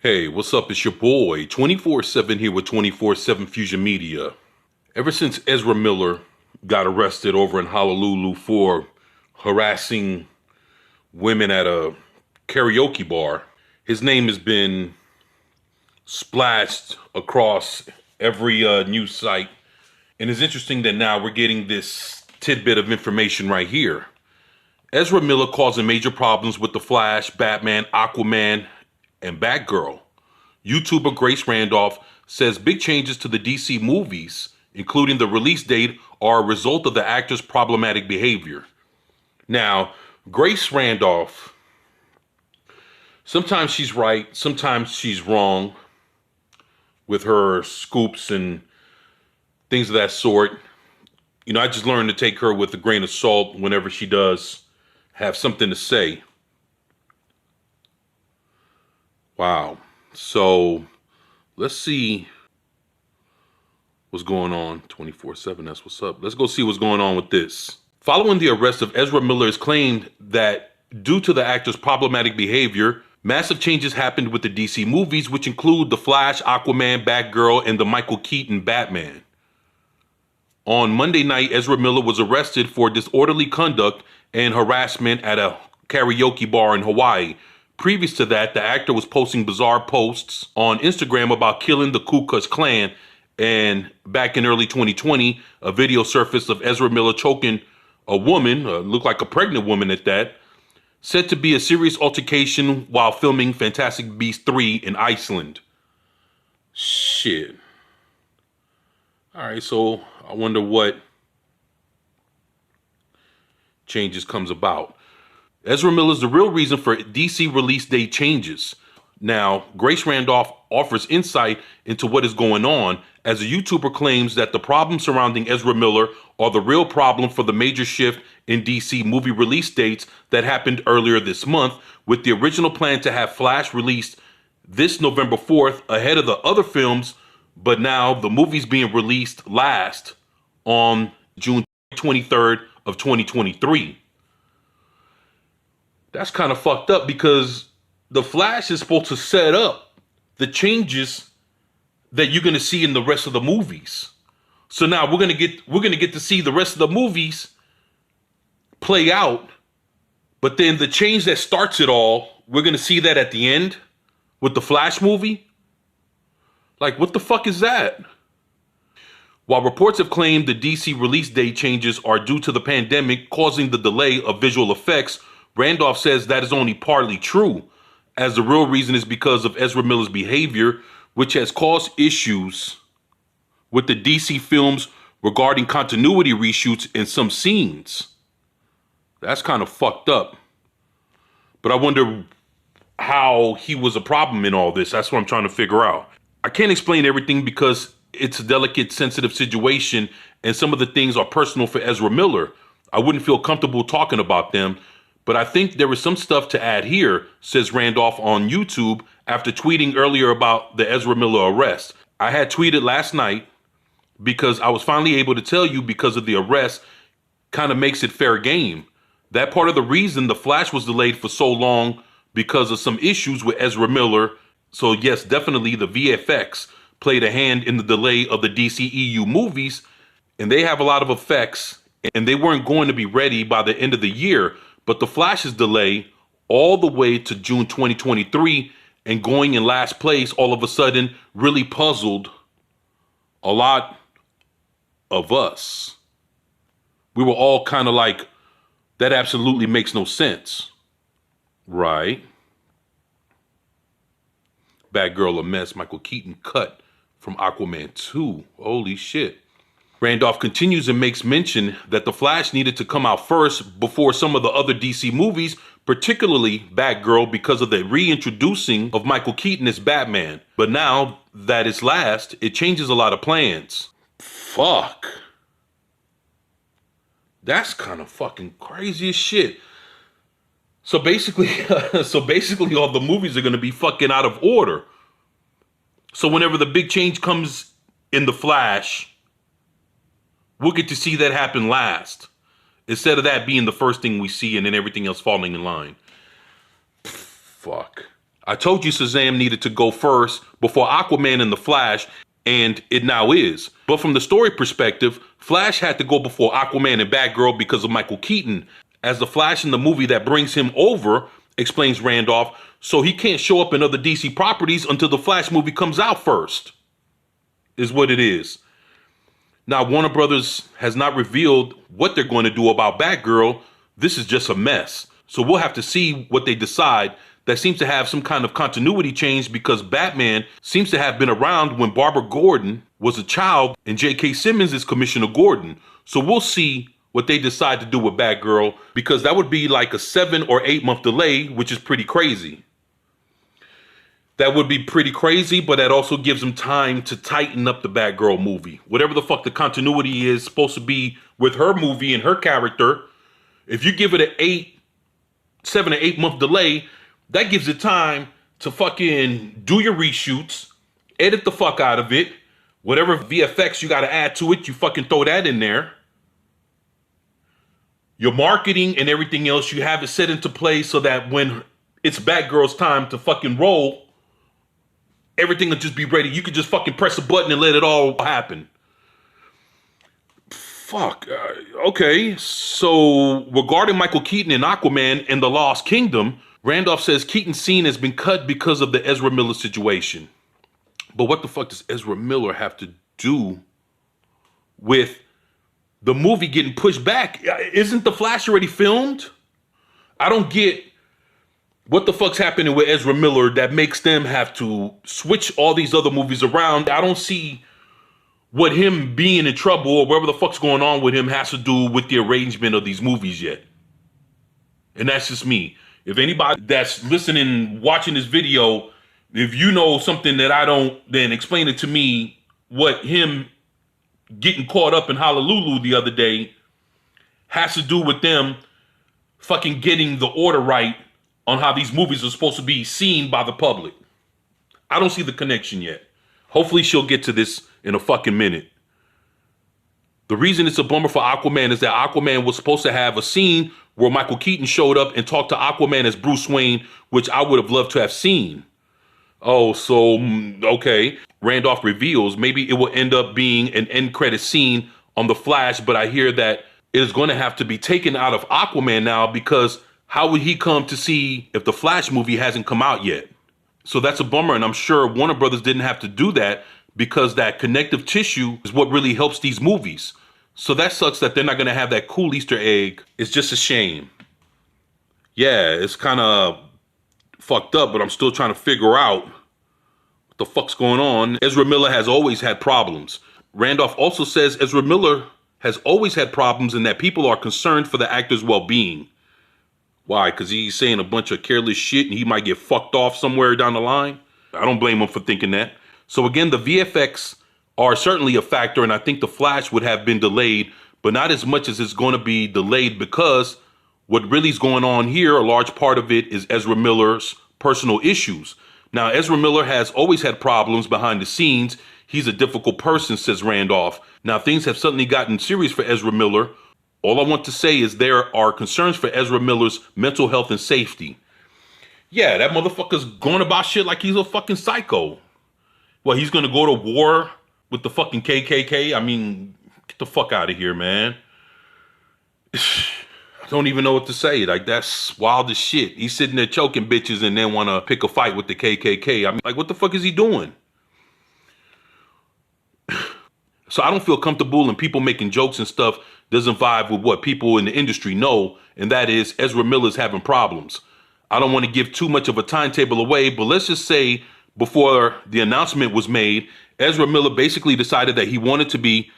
Hey, what's up? It's your boy, 24/7 here with 24/7 Fusion Media. Ever since Ezra Miller got arrested over in Honolulu for harassing women at a karaoke bar, his name has been splashed across every news site. And it's interesting that now we're getting this tidbit of information right here. Ezra Miller causing major problems with The Flash, Batman, Aquaman, and Batgirl. YouTuber Grace Randolph says big changes to the DC movies, including the release date, are a result of the actor's problematic behavior. Now, Grace Randolph, sometimes she's right, sometimes she's wrong with her scoops and things of that sort. You know, I just learned to take her with a grain of salt whenever she does have something to say. Wow. So let's see what's going on. 24/7, that's what's up. Let's go see what's going on with this. Following the arrest of Ezra Miller, it's claimed that due to the actor's problematic behavior, massive changes happened with the DC movies, which include The Flash, Aquaman, Batgirl, and the Michael Keaton Batman. On Monday night, Ezra Miller was arrested for disorderly conduct and harassment at a karaoke bar in Hawaii. Previous to that, the actor was posting bizarre posts on Instagram about killing the Ku Klux Klan. And back in early 2020, a video surfaced of Ezra Miller choking a woman, looked like a pregnant woman at that, said to be a serious altercation while filming Fantastic Beasts 3 in Iceland. Shit. All right, so I wonder what changes comes about. Ezra Miller is the real reason for DC release date changes. Now, Grace Randolph offers insight into what is going on as a YouTuber claims that the problems surrounding Ezra Miller are the real problem for the major shift in DC movie release dates that happened earlier this month, with the original plan to have Flash released this November 4th ahead of the other films, but now the movie's being released last on June 23rd of 2023. That's kind of fucked up because The Flash is supposed to set up the changes that you're going to see in the rest of the movies. So now we're going to get to see the rest of the movies play out, but then the change that starts it all, we're going to see that at the end with the Flash movie. Like, what the fuck is that? While reports have claimed the DC release date changes are due to the pandemic causing the delay of visual effects, Randolph says that is only partly true, as the real reason is because of Ezra Miller's behavior, which has caused issues with the DC films regarding continuity reshoots in some scenes. That's kind of fucked up. But I wonder how he was a problem in all this. That's what I'm trying to figure out. I can't explain everything because it's a delicate, sensitive situation, and some of the things are personal for Ezra Miller. I wouldn't feel comfortable talking about them. But I think there is some stuff to add here, says Randolph on YouTube after tweeting earlier about the Ezra Miller arrest. I had tweeted last night because I was finally able to tell you because of the arrest kind of makes it fair game. That part of the reason The Flash was delayed for so long because of some issues with Ezra Miller. So yes, definitely the VFX played a hand in the delay of the DCEU movies, and they have a lot of effects, and they weren't going to be ready by the end of the year. But The Flash's delay all the way to June 2023 and going in last place all of a sudden really puzzled a lot of us. We were all kind of like, that absolutely makes no sense. Right? Batgirl a mess. Michael Keaton cut from Aquaman 2. Holy shit. Randolph continues and makes mention that The Flash needed to come out first before some of the other DC movies, particularly Batgirl, because of the reintroducing of Michael Keaton as Batman. But now that it's last, it changes a lot of plans. Fuck. That's kind of fucking crazy as shit. So basically, all the movies are going to be fucking out of order. So whenever the big change comes in The Flash, we'll get to see that happen last, instead of that being the first thing we see and then everything else falling in line. Fuck. I told you Shazam needed to go first before Aquaman and the Flash, and it now is. But from the story perspective, Flash had to go before Aquaman and Batgirl because of Michael Keaton, as the Flash in the movie that brings him over, explains Randolph, so he can't show up in other DC properties until the Flash movie comes out first, is what it is. Now, Warner Brothers has not revealed what they're going to do about Batgirl. This is just a mess. So we'll have to see what they decide. That seems to have some kind of continuity change because Batman seems to have been around when Barbara Gordon was a child and J.K. Simmons is Commissioner Gordon. So we'll see what they decide to do with Batgirl, because that would be like a 7 or 8 month delay, which is pretty crazy. That would be pretty crazy, but that also gives them time to tighten up the Batgirl movie. Whatever the fuck the continuity is supposed to be with her movie and her character, if you give it an 7 or 8 month delay, that gives it time to fucking do your reshoots, edit the fuck out of it. Whatever VFX you got to add to it, you fucking throw that in there. Your marketing and everything else, you have it set into place so that when it's Batgirl's time to fucking roll, everything will just be ready. You could just fucking press a button and let it all happen. Fuck. Okay. So regarding Michael Keaton and Aquaman and the Lost Kingdom, Randolph says Keaton's scene has been cut because of the Ezra Miller situation. But what the fuck does Ezra Miller have to do with the movie getting pushed back? Isn't The Flash already filmed? I don't get what the fuck's happening with Ezra Miller that makes them have to switch all these other movies around. I don't see what him being in trouble or whatever the fuck's going on with him has to do with the arrangement of these movies yet. And that's just me. If anybody that's listening, watching this video, if you know something that I don't, then explain it to me, what him getting caught up in Honolulu the other day has to do with them fucking getting the order right on how these movies are supposed to be seen by the public. I don't see the connection yet. Hopefully she'll get to this in a fucking minute. The reason it's a bummer for Aquaman is that Aquaman was supposed to have a scene where Michael Keaton showed up and talked to Aquaman as Bruce Wayne, which I would have loved to have seen. Oh, so, okay. Randolph reveals maybe it will end up being an end credit scene on The Flash, but I hear that it is going to have to be taken out of Aquaman now, because how would he come to see if the Flash movie hasn't come out yet? So that's a bummer, and I'm sure Warner Brothers didn't have to do that because that connective tissue is what really helps these movies. So that sucks that they're not going to have that cool Easter egg. It's just a shame. Yeah, it's kind of fucked up, but I'm still trying to figure out what the fuck's going on. Ezra Miller has always had problems. Randolph also says Ezra Miller has always had problems and that people are concerned for the actor's well-being. Why? Because he's saying a bunch of careless shit and he might get fucked off somewhere down the line? I don't blame him for thinking that. So again, the VFX are certainly a factor, and I think The Flash would have been delayed, but not as much as it's going to be delayed, because what really is going on here, a large part of it is Ezra Miller's personal issues. Now, Ezra Miller has always had problems behind the scenes. He's a difficult person, says Randolph. Now, things have suddenly gotten serious for Ezra Miller. All I want to say is there are concerns for Ezra Miller's mental health and safety. Yeah, that motherfucker's going about shit like he's a fucking psycho. Well, he's going to go to war with the fucking KKK? I mean, get the fuck out of here, man. I don't even know what to say. Like, that's wild as shit. He's sitting there choking bitches and then want to pick a fight with the KKK. I mean, like, what the fuck is he doing? So I don't feel comfortable, and people making jokes and stuff doesn't vibe with what people in the industry know, and that is Ezra Miller's having problems. I don't want to give too much of a timetable away, but let's just say before the announcement was made, Ezra Miller basically decided that he wanted to be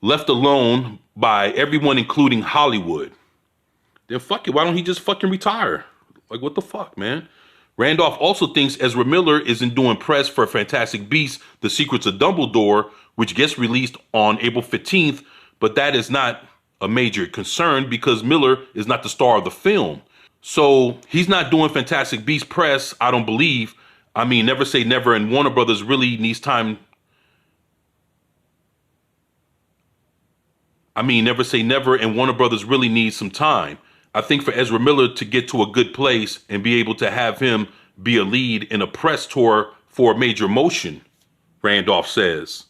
left alone by everyone, including Hollywood. Then fuck it, why don't he just fucking retire? Like, what the fuck, man? Randolph also thinks Ezra Miller isn't doing press for Fantastic Beasts: The Secrets of Dumbledore, which gets released on April 15th, but that is not a major concern because Miller is not the star of the film. So he's not doing Fantastic Beasts press, I don't believe. I mean, never say never, and Warner Brothers really needs time. Never say never, and Warner Brothers really needs some time. I think for Ezra Miller to get to a good place and be able to have him be a lead in a press tour for a major motion, Randolph says.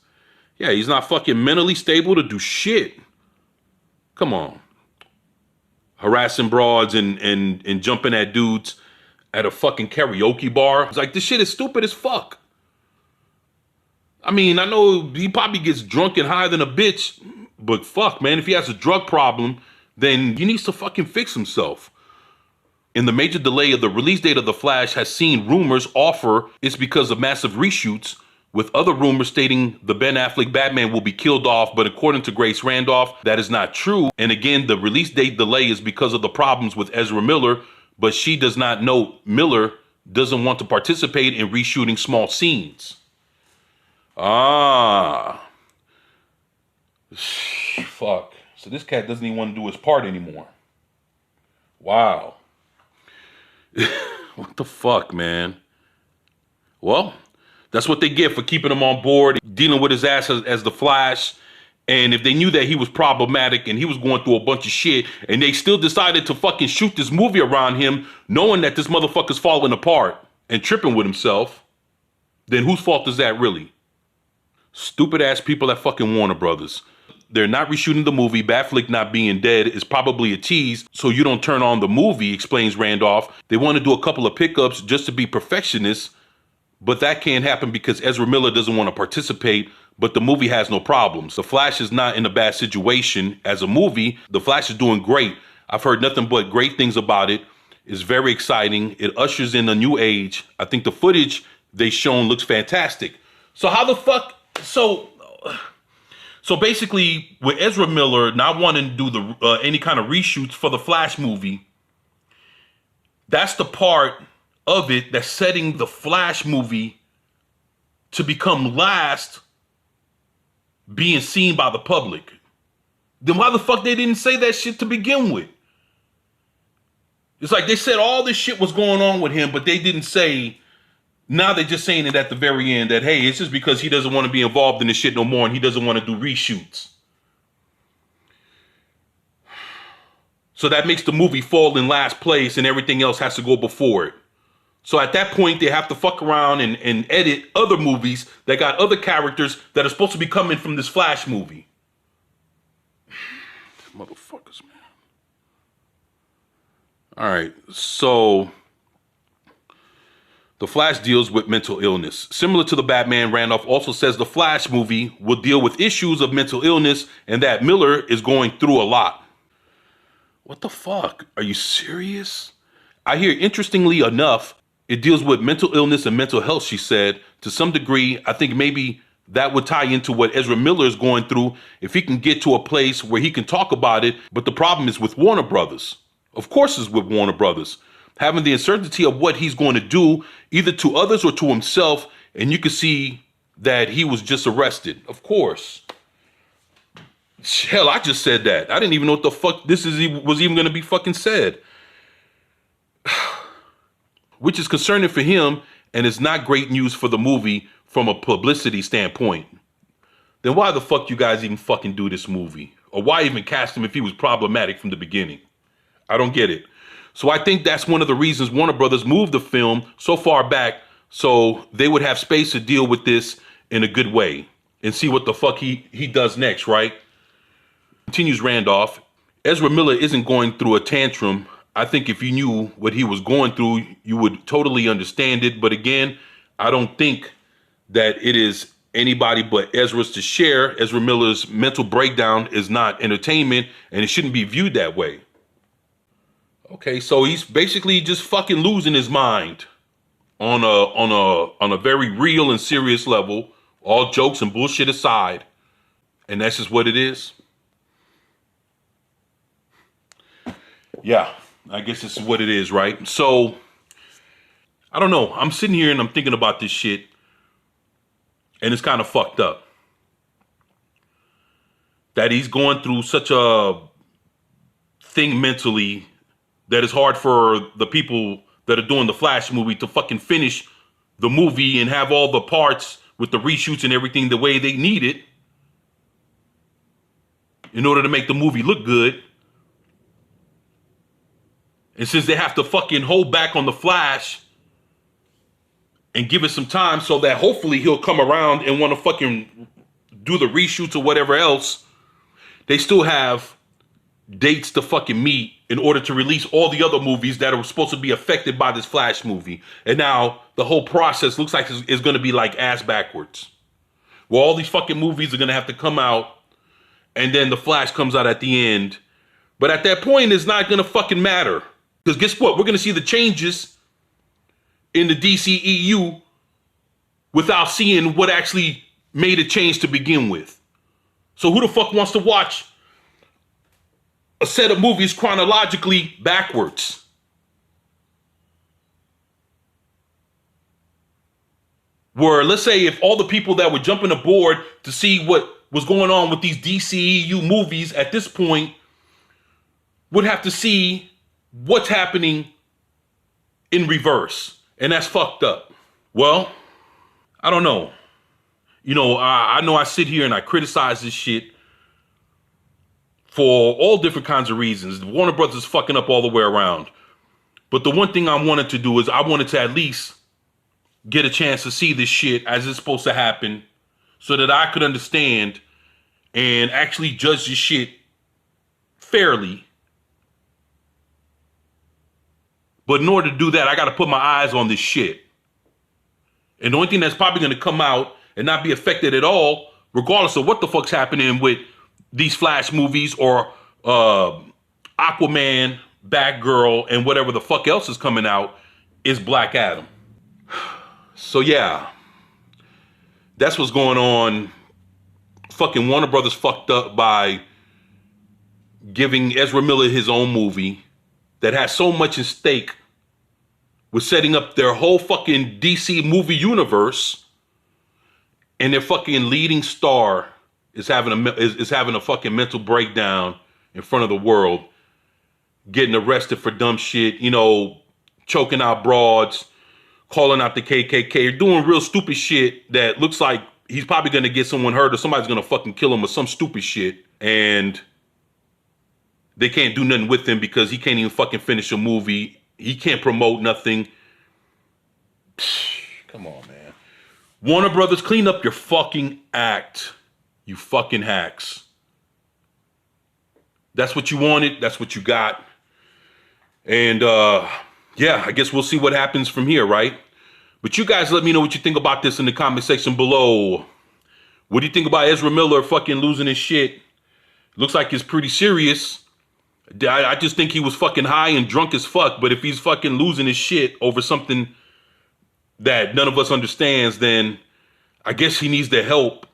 Yeah, he's not fucking mentally stable to do shit. Come on. Harassing broads and jumping at dudes at a fucking karaoke bar. It's like, this shit is stupid as fuck. I mean, I know he probably gets drunk and higher than a bitch, but fuck, man, if he has a drug problem, then he needs to fucking fix himself. And the major delay of the release date of The Flash has seen rumors offer it's because of massive reshoots, with other rumors stating the Ben Affleck Batman will be killed off, but according to Grace Randolph, that is not true. And again, the release date delay is because of the problems with Ezra Miller, but she does not know Miller doesn't want to participate in reshooting small scenes. Ah. Fuck. So this cat doesn't even want to do his part anymore. Wow. What the fuck, man? Well, that's what they get for keeping him on board, dealing with his ass as the Flash. And if they knew that he was problematic and he was going through a bunch of shit, and they still decided to fucking shoot this movie around him, knowing that this motherfucker's falling apart and tripping with himself, then whose fault is that really? Stupid ass people at fucking Warner Brothers. They're not reshooting the movie. Batfleck not being dead is probably a tease, so you don't turn on the movie, explains Randolph. They want to do a couple of pickups just to be perfectionists, but that can't happen because Ezra Miller doesn't want to participate, but the movie has no problems. The Flash is not in a bad situation as a movie. The Flash is doing great. I've heard nothing but great things about it. It's very exciting. It ushers in a new age. I think the footage they shown looks fantastic. So how the fuck... So basically, with Ezra Miller not wanting to do any kind of reshoots for the Flash movie, that's the part of it that's setting the Flash movie to become last being seen by the public. Then why the fuck they didn't say that shit to begin with? It's like they said all this shit was going on with him, but they didn't say... Now they're just saying it at the very end that, hey, it's just because he doesn't want to be involved in this shit no more and he doesn't want to do reshoots. So that makes the movie fall in last place and everything else has to go before it. So at that point, they have to fuck around and edit other movies that got other characters that are supposed to be coming from this Flash movie. Motherfuckers, man. All right, so... The Flash deals with mental illness. Similar to the Batman, Randolph also says the Flash movie will deal with issues of mental illness and that Miller is going through a lot. What the fuck? Are you serious? I hear, interestingly enough, it deals with mental illness and mental health, she said. To some degree, I think maybe that would tie into what Ezra Miller is going through if he can get to a place where he can talk about it. But the problem is with Warner Brothers. Of course it's with Warner Brothers. Having the uncertainty of what he's going to do, either to others or to himself, and you can see that he was just arrested. Of course. Hell, I just said that. I didn't even know what the fuck was even going to be fucking said. Which is concerning for him, and it's not great news for the movie from a publicity standpoint. Then why the fuck you guys even fucking do this movie? Or why even cast him if he was problematic from the beginning? I don't get it. So I think that's one of the reasons Warner Brothers moved the film so far back so they would have space to deal with this in a good way and see what the fuck he does next, right? Continues Randolph. Ezra Miller isn't going through a tantrum. I think if you knew what he was going through, you would totally understand it. But again, I don't think that it is anybody but Ezra's to share. Ezra Miller's mental breakdown is not entertainment, and it shouldn't be viewed that way. Okay, so he's basically just fucking losing his mind on a very real and serious level, all jokes and bullshit aside. And that's just what it is. Yeah, I guess this is what it is, right? So, I don't know. I'm sitting here and I'm thinking about this shit, and it's kind of fucked up. That he's going through such a thing mentally that it's hard for the people that are doing the Flash movie to fucking finish the movie and have all the parts with the reshoots and everything the way they need it in order to make the movie look good. And since they have to fucking hold back on the Flash and give it some time so that hopefully he'll come around and want to fucking do the reshoots or whatever else. They still have dates to fucking meet in order to release all the other movies that are supposed to be affected by this Flash movie. And now the whole process looks like it's going to be like ass backwards. Well, all these fucking movies are going to have to come out, and then the Flash comes out at the end. But at that point, it's not going to fucking matter. Because guess what? We're going to see the changes in the DCEU without seeing what actually made a change to begin with. So who the fuck wants to watch a set of movies chronologically backwards? Where, let's say, if all the people that were jumping aboard to see what was going on with these DCEU movies at this point would have to see what's happening in reverse. And that's fucked up. Well, I don't know. You know, I know I sit here and I criticize this shit for all different kinds of reasons. Warner Brothers is fucking up all the way around. But the one thing I wanted to do is I wanted to at least get a chance to see this shit as it's supposed to happen so that I could understand and actually judge this shit fairly. But in order to do that, I got to put my eyes on this shit. And the only thing that's probably going to come out and not be affected at all, regardless of what the fuck's happening with these Flash movies or Aquaman, Batgirl, and whatever the fuck else is coming out, is Black Adam. So yeah, that's what's going on. Fucking Warner Brothers fucked up by giving Ezra Miller his own movie that has so much at stake with setting up their whole fucking DC movie universe, and their fucking leading star is having a fucking mental breakdown in front of the world, getting arrested for dumb shit, you know, choking out broads, calling out the KKK, doing real stupid shit that looks like he's probably going to get someone hurt or somebody's going to fucking kill him or some stupid shit. And they can't do nothing with him because he can't even fucking finish a movie. He can't promote nothing. Come on, man. Warner Brothers, clean up your fucking act. You fucking hacks. That's what you wanted. That's what you got. And yeah, I guess we'll see what happens from here, right? But you guys let me know what you think about this in the comment section below. What do you think about Ezra Miller fucking losing his shit? Looks like it's pretty serious. I just think he was fucking high and drunk as fuck. But if he's fucking losing his shit over something that none of us understands, then I guess he needs the help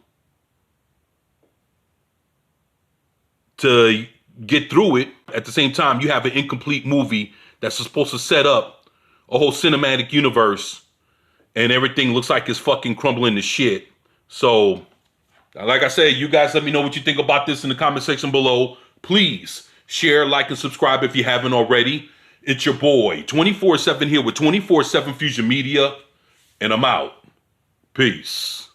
to get through it. At the same time, you have an incomplete movie that's supposed to set up a whole cinematic universe, and everything looks like it's fucking crumbling to shit. So, like I said, you guys let me know what you think about this in the comment section below. Please share, like, and subscribe if you haven't already. It's your boy, 24/7 here with 24/7 Fusion Media, and I'm out. Peace.